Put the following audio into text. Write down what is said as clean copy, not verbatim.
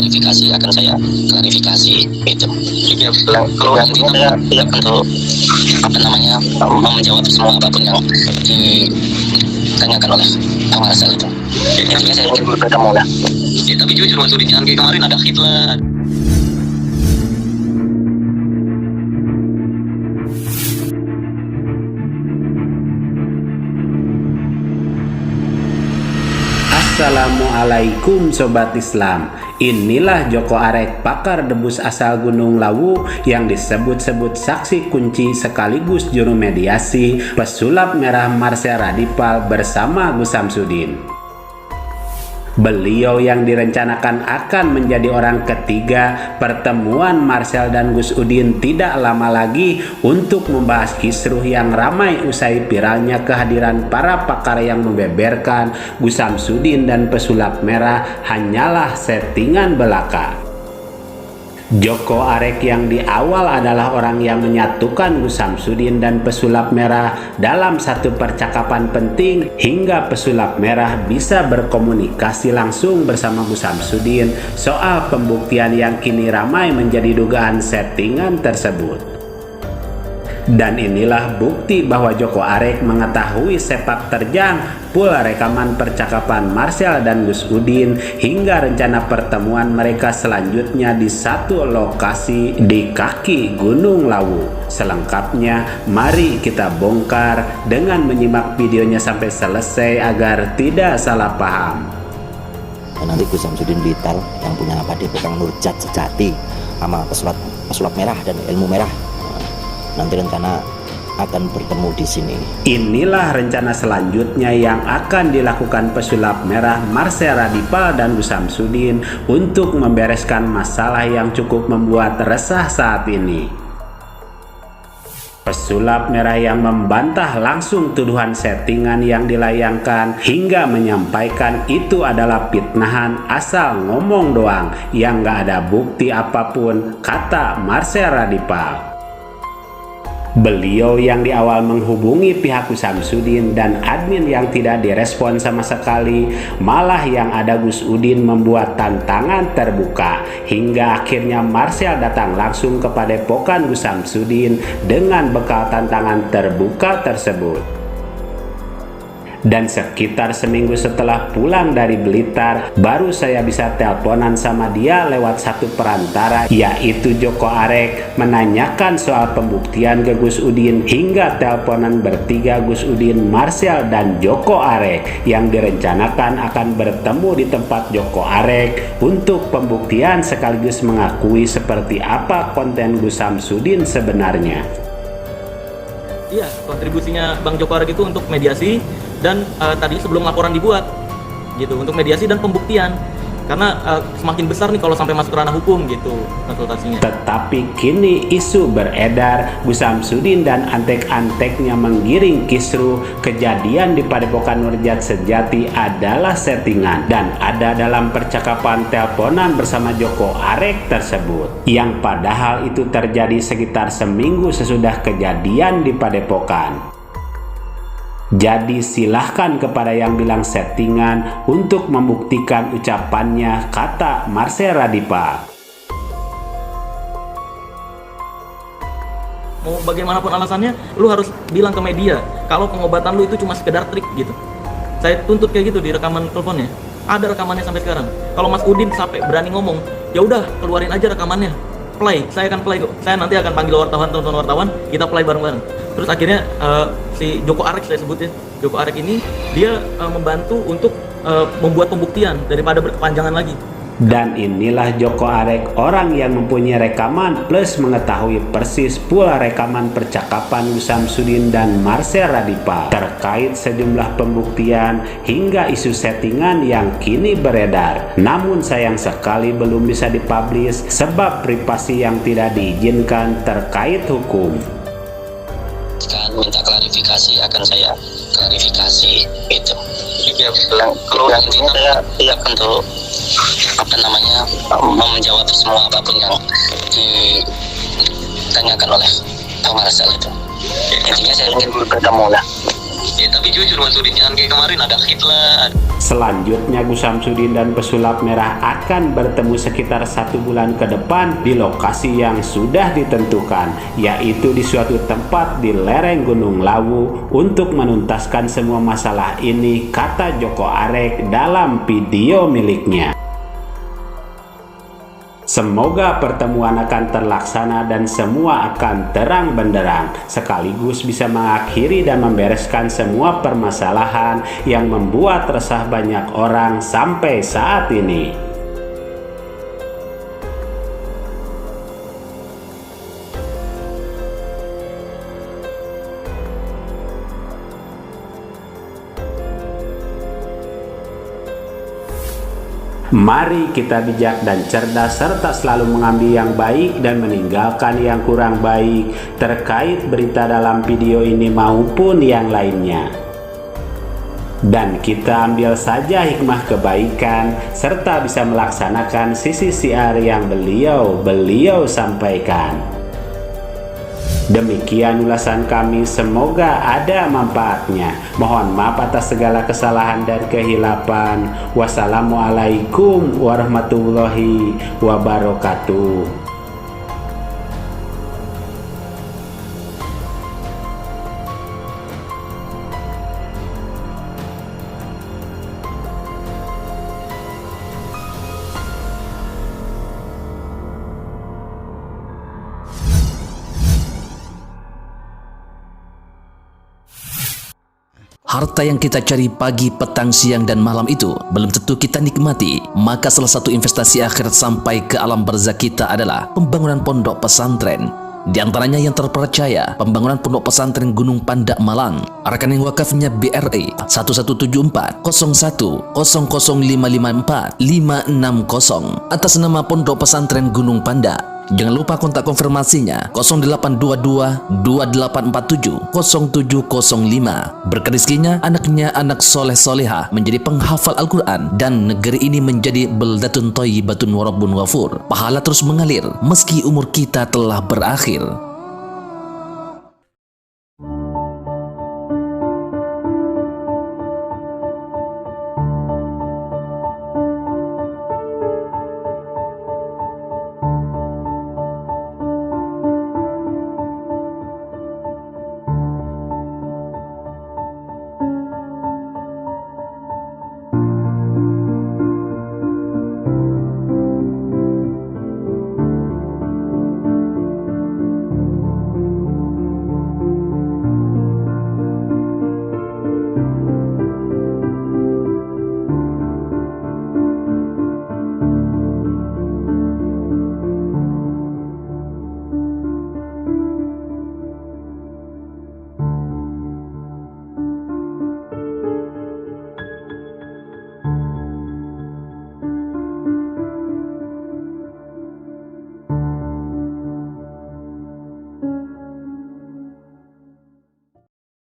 klarifikasi akan saya klarifikasi itu. Kalau intinya saya siap untuk menjawab semua apapun yang ditanyakan oleh Pak Marcel itu. Intinya saya ingin bertemu lah. Ya, tapi jujur waktu di Cianjur kemarin ada Hitler. Assalamualaikum Sobat Islam. Inilah Joko Arek, pakar debus asal Gunung Lawu yang disebut-sebut saksi kunci sekaligus juru mediasi pesulap merah Marcel Radipal bersama Gus Samsudin. Beliau yang direncanakan akan menjadi orang ketiga pertemuan Marcel dan Gus Udin tidak lama lagi untuk membahas kisruh yang ramai usai viralnya kehadiran para pakar yang membeberkan Gus Samsudin dan pesulap merah hanyalah settingan belaka. Joko Arek yang di awal adalah orang yang menyatukan Gus Samsudin dan pesulap merah dalam satu percakapan penting hingga pesulap merah bisa berkomunikasi langsung bersama Gus Samsudin soal pembuktian yang kini ramai menjadi dugaan settingan tersebut. Dan inilah bukti bahwa Joko Arek mengetahui sepak terjang full rekaman percakapan Marcel dan Gus Udin hingga rencana pertemuan mereka selanjutnya di satu lokasi di kaki Gunung Lawu. Selengkapnya mari kita bongkar dengan menyimak videonya sampai selesai agar tidak salah paham. Nanti Gus Samsudin Blitar yang punya padepokan Nurjat sejati sama pesulap merah dan ilmu merah. Nanti rencana akan bertemu di sini. Inilah rencana selanjutnya yang akan dilakukan pesulap merah Marcel Radipal dan Gus Samsudin untuk membereskan masalah yang cukup membuat resah saat ini. Pesulap merah yang membantah langsung tuduhan settingan yang dilayangkan hingga menyampaikan itu adalah fitnahan asal ngomong doang yang gak ada bukti apapun, kata Marcel Radipal. Beliau yang di awal menghubungi pihak Gus Samsudin dan admin yang tidak direspon sama sekali, malah yang ada Gus Udin membuat tantangan terbuka hingga akhirnya Marcel datang langsung ke padepokan Gus Samsudin dengan bekal tantangan terbuka tersebut. Dan sekitar seminggu setelah pulang dari Blitar, baru saya bisa teleponan sama dia lewat satu perantara, yaitu Joko Arek, menanyakan soal pembuktian ke Gus Udin hingga teleponan bertiga Gus Udin, Marcel, dan Joko Arek yang direncanakan akan bertemu di tempat Joko Arek untuk pembuktian sekaligus mengakui seperti apa konten Gus Samsudin sebenarnya. Iya, kontribusinya Bang Joko Arek itu untuk mediasi dan tadi sebelum laporan dibuat gitu, untuk mediasi dan pembuktian, karena semakin besar nih kalau sampai masuk ranah hukum gitu konsultasinya. Tetapi kini isu beredar Gus Samsudin dan antek-anteknya menggiring kisruh kejadian di Padepokan Nurjat sejati adalah settingan dan ada dalam percakapan teleponan bersama Joko Arek tersebut, yang padahal itu terjadi sekitar seminggu sesudah kejadian di Padepokan. Jadi silahkan kepada yang bilang settingan untuk membuktikan ucapannya, kata Marcel Radipal. Mau bagaimanapun alasannya, lu harus bilang ke media kalau pengobatan lu itu cuma sekedar trik gitu. Saya tuntut kayak gitu di rekaman teleponnya. Ada rekamannya sampai sekarang. Kalau Mas Udin sampai berani ngomong, ya udah keluarin aja rekamannya. Play, saya akan play kok. Saya nanti akan panggil wartawan, teman-teman wartawan, kita play bareng-bareng. Terus akhirnya si Joko Arek, saya sebut ya, Joko Arek ini dia membantu untuk membuat pembuktian daripada berkepanjangan lagi. Dan inilah Joko Arek, orang yang mempunyai rekaman plus mengetahui persis pula rekaman percakapan Gus Samsudin dan Marcel Radipal terkait sejumlah pembuktian hingga isu settingan yang kini beredar. Namun sayang sekali belum bisa dipublish sebab privasi yang tidak diizinkan terkait hukum. Sekarang minta klarifikasi akan saya klarifikasi itu. Kalau intinya saya siap untuk menjawab semua apapun yang ditanyakan oleh Pak Marcel itu. Intinya saya ingin bertemu lah. Ya tapi jujur Mas Udin, jangan kayak kemarin ada Hitler. Selanjutnya Gus Samsudin dan pesulap merah akan bertemu sekitar 1 bulan ke depan di lokasi yang sudah ditentukan, yaitu di suatu tempat di lereng Gunung Lawu untuk menuntaskan semua masalah ini, kata Joko Arek dalam video miliknya. Semoga pertemuan akan terlaksana dan semua akan terang benderang, sekaligus bisa mengakhiri dan membereskan semua permasalahan yang membuat resah banyak orang sampai saat ini. Mari kita bijak dan cerdas serta selalu mengambil yang baik dan meninggalkan yang kurang baik terkait berita dalam video ini maupun yang lainnya. Dan kita ambil saja hikmah kebaikan serta bisa melaksanakan sisi siar yang beliau sampaikan. Demikian ulasan kami, semoga ada manfaatnya. Mohon maaf atas segala kesalahan dan kehilapan. Wassalamualaikum warahmatullahi wabarakatuh. Harta yang kita cari pagi, petang, siang, dan malam itu belum tentu kita nikmati. Maka salah satu investasi akhirat sampai ke alam barzakh kita adalah pembangunan pondok pesantren. Di antaranya yang terpercaya, pembangunan pondok pesantren Gunung Panda Malang. Rekening wakafnya BRI 1174 01 00554 560 atas nama Pondok Pesantren Gunung Panda. Jangan lupa kontak konfirmasinya 0822 2847 0705. Berkah rezekinya anaknya anak soleh soleha menjadi penghafal Al-Quran dan negeri ini menjadi beldatun thayyibatun wa rabbun ghafur. Pahala terus mengalir meski umur kita telah berakhir.